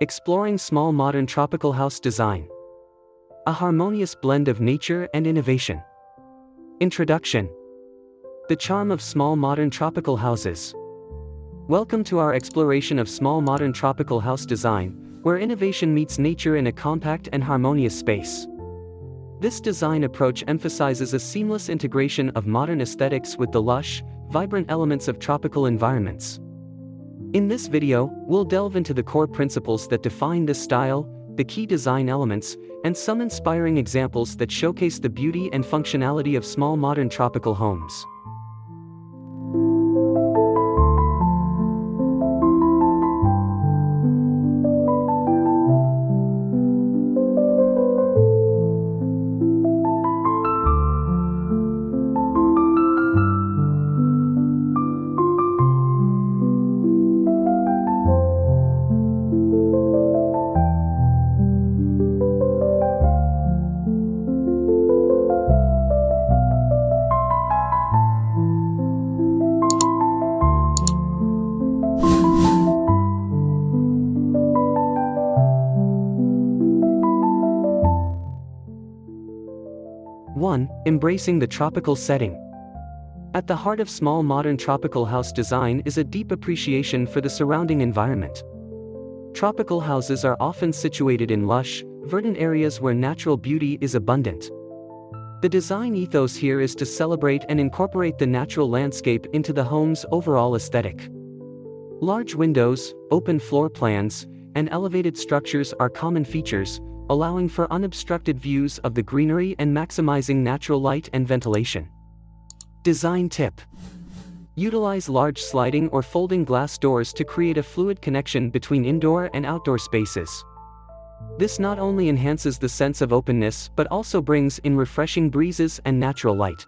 Exploring small modern tropical house design. A harmonious blend of nature and innovation. Introduction. The charm of small modern tropical houses. Welcome to our exploration of small modern tropical house design, where innovation meets nature in a compact and harmonious space. This design approach emphasizes a seamless integration of modern aesthetics with the lush, vibrant elements of tropical environments. In this video, we'll delve into the core principles that define this style, the key design elements, and some inspiring examples that showcase the beauty and functionality of small modern tropical homes. One, embracing the tropical setting. At the heart of small modern tropical house design is a deep appreciation for the surrounding environment. Tropical houses are often situated in lush, verdant areas where natural beauty is abundant. The design ethos here is to celebrate and incorporate the natural landscape into the home's overall aesthetic. Large windows, open floor plans, and elevated structures are common features, allowing for unobstructed views of the greenery and maximizing natural light and ventilation. Design tip. Utilize large sliding or folding glass doors to create a fluid connection between indoor and outdoor spaces. This not only enhances the sense of openness but also brings in refreshing breezes and natural light.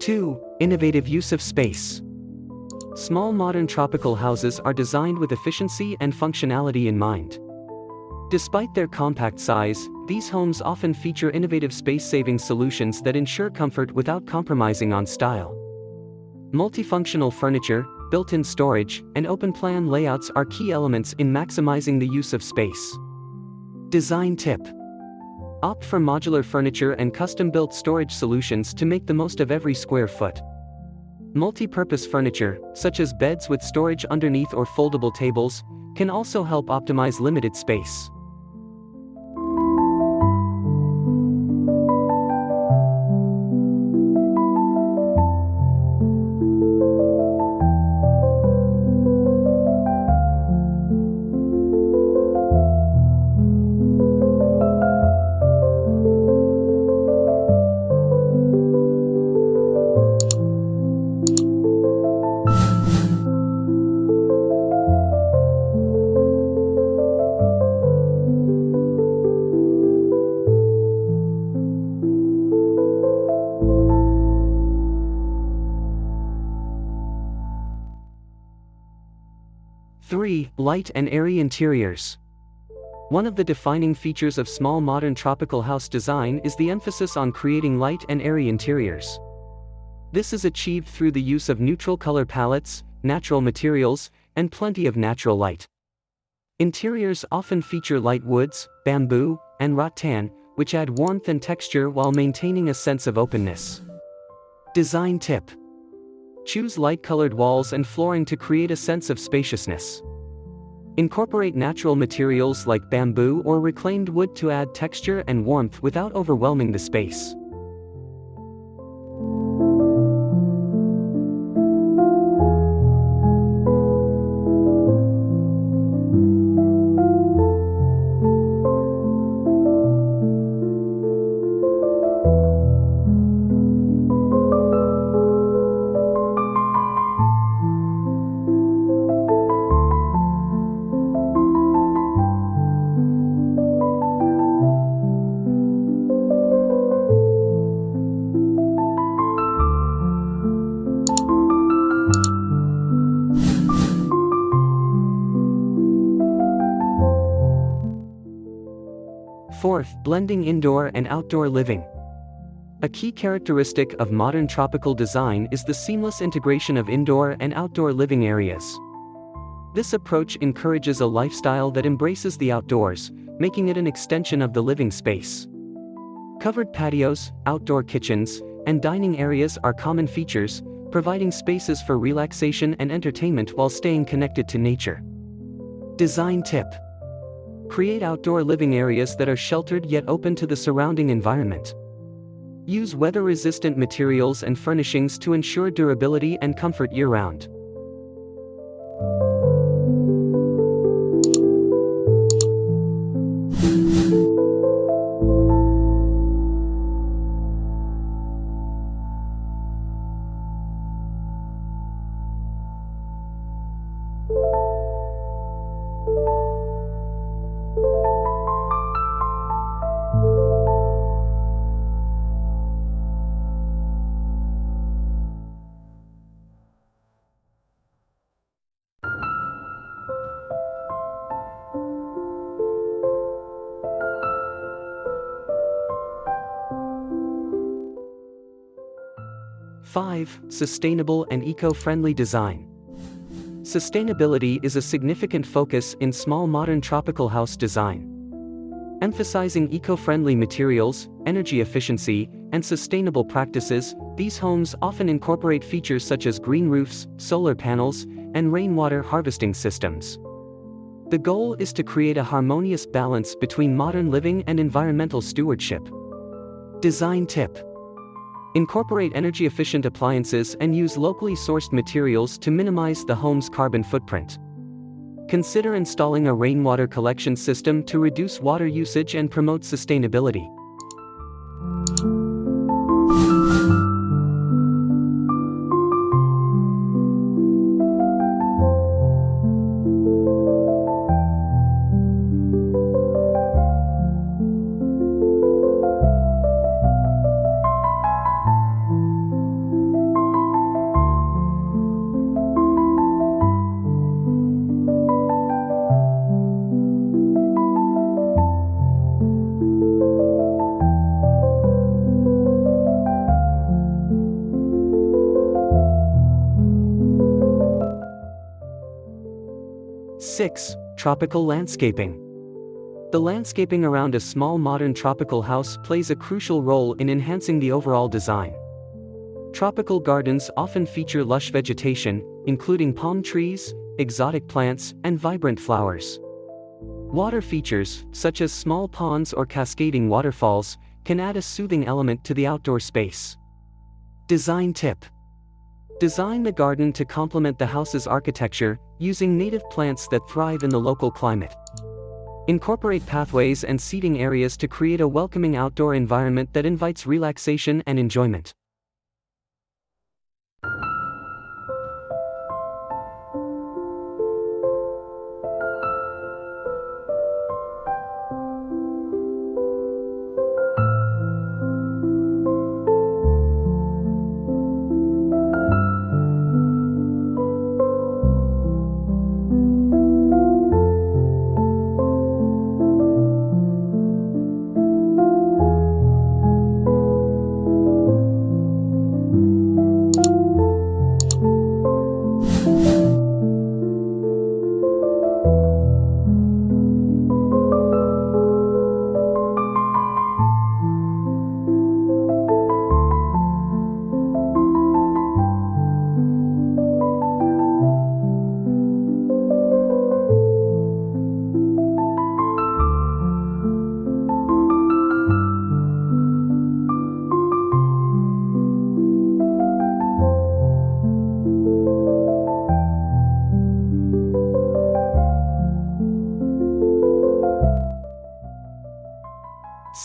2. Innovative use of space. Small modern tropical houses are designed with efficiency and functionality in mind. Despite their compact size, these homes often feature innovative space-saving solutions that ensure comfort without compromising on style. Multifunctional furniture, built-in storage, and open-plan layouts are key elements in maximizing the use of space. Design tip. Opt for modular furniture and custom-built storage solutions to make the most of every square foot. Multi-purpose furniture, such as beds with storage underneath or foldable tables, can also help optimize limited space. Three, light and airy interiors. One of the defining features of small modern tropical house design is the emphasis on creating light and airy interiors. This is achieved through the use of neutral color palettes, natural materials, and plenty of natural light. Interiors often feature light woods, bamboo, and rattan, which add warmth and texture while maintaining a sense of openness. Design tip. Choose light-colored walls and flooring to create a sense of spaciousness. Incorporate natural materials like bamboo or reclaimed wood to add texture and warmth without overwhelming the space. Fourth, blending indoor and outdoor living. A key characteristic of modern tropical design is the seamless integration of indoor and outdoor living areas. This approach encourages a lifestyle that embraces the outdoors, making it an extension of the living space. Covered patios, outdoor kitchens, and dining areas are common features, providing spaces for relaxation and entertainment while staying connected to nature. Design tip: create outdoor living areas that are sheltered yet open to the surrounding environment. Use weather-resistant materials and furnishings to ensure durability and comfort year-round. Five, sustainable and eco-friendly design. Sustainability is a significant focus in small modern tropical house design. Emphasizing eco-friendly materials, energy efficiency, and sustainable practices, these homes often incorporate features such as green roofs, solar panels, and rainwater harvesting systems. The goal is to create a harmonious balance between modern living and environmental stewardship. Design tip: incorporate energy-efficient appliances and use locally sourced materials to minimize the home's carbon footprint. Consider installing a rainwater collection system to reduce water usage and promote sustainability. Six, tropical landscaping. The landscaping around a small modern tropical house plays a crucial role in enhancing the overall design. Tropical gardens often feature lush vegetation, including palm trees, exotic plants, and vibrant flowers. Water features, such as small ponds or cascading waterfalls, can add a soothing element to the outdoor space. Design tip: design the garden to complement the house's architecture, using native plants that thrive in the local climate. Incorporate pathways and seating areas to create a welcoming outdoor environment that invites relaxation and enjoyment.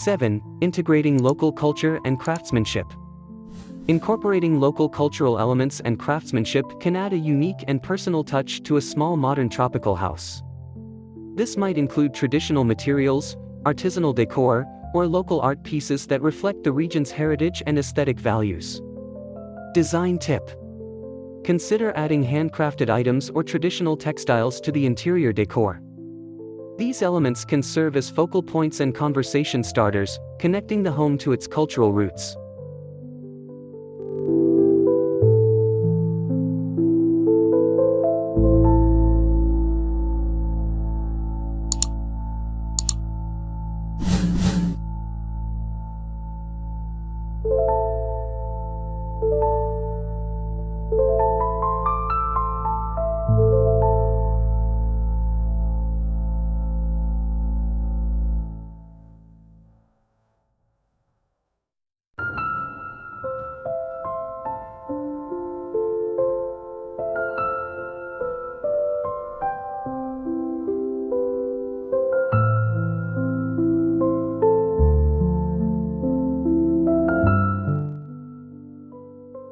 Seven, integrating local culture and craftsmanship. Incorporating local cultural elements and craftsmanship can add a unique and personal touch to a small modern tropical house. This might include traditional materials, artisanal decor, or local art pieces that reflect the region's heritage and aesthetic values. Design tip: consider adding handcrafted items or traditional textiles to the interior decor. These elements can serve as focal points and conversation starters, connecting the home to its cultural roots.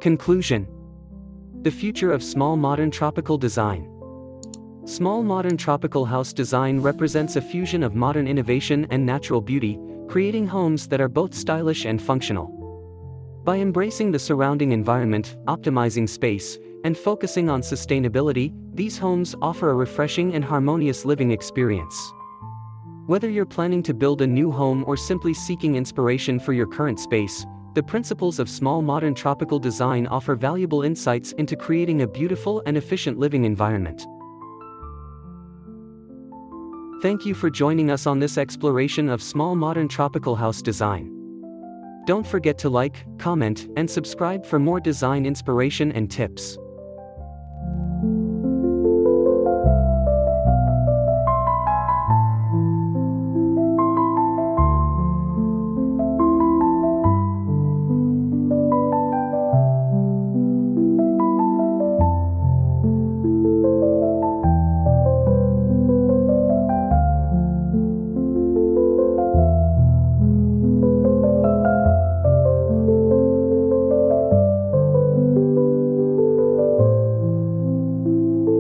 Conclusion. The future of small modern tropical design. Small modern tropical house design represents a fusion of modern innovation and natural beauty, creating homes that are both stylish and functional. By embracing the surrounding environment, optimizing space, and focusing on sustainability, these homes offer a refreshing and harmonious living experience. Whether you're planning to build a new home or simply seeking inspiration for your current space, the principles of small modern tropical design offer valuable insights into creating a beautiful and efficient living environment. Thank you for joining us on this exploration of small modern tropical house design. Don't forget to like, comment, and subscribe for more design inspiration and tips.